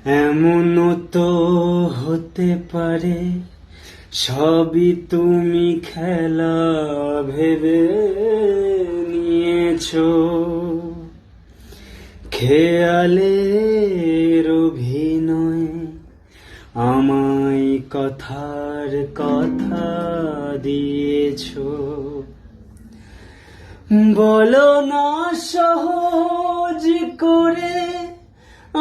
এমনও তো হতে পারে সবই তুমি খেলা ভেবে নিয়েছো, খেয়ালের অভিনয় আমায় কথার কথা দিয়েছো। বলো না সহজ করে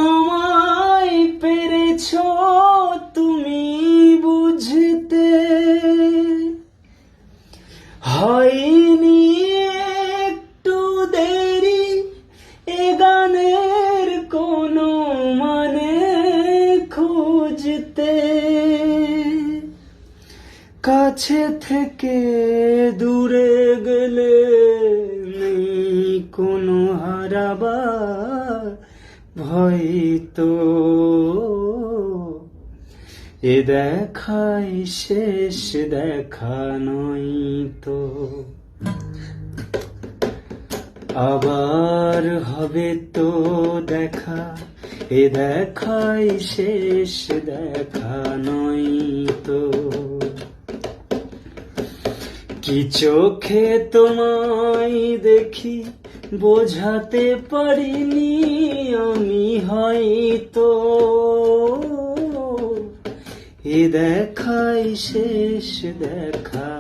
আমায় পেরেছো তুমি বুঝতে, হয়নি একটু দেরি এ গানের কোনো মানে খুঁজতে। কাছে থেকে দূরে গেলে নেই কোনো হারাবার ভয় তো, এ দেখাই শেষ দেখা নয় তো। আবার হবে তো দেখা, এ দেখাই শেষ দেখা নয় তো। কি চোখে তোমায় দেখি বোঝাতে পারিনি আমি হয়তো, এ দেখাই শেষ দেখা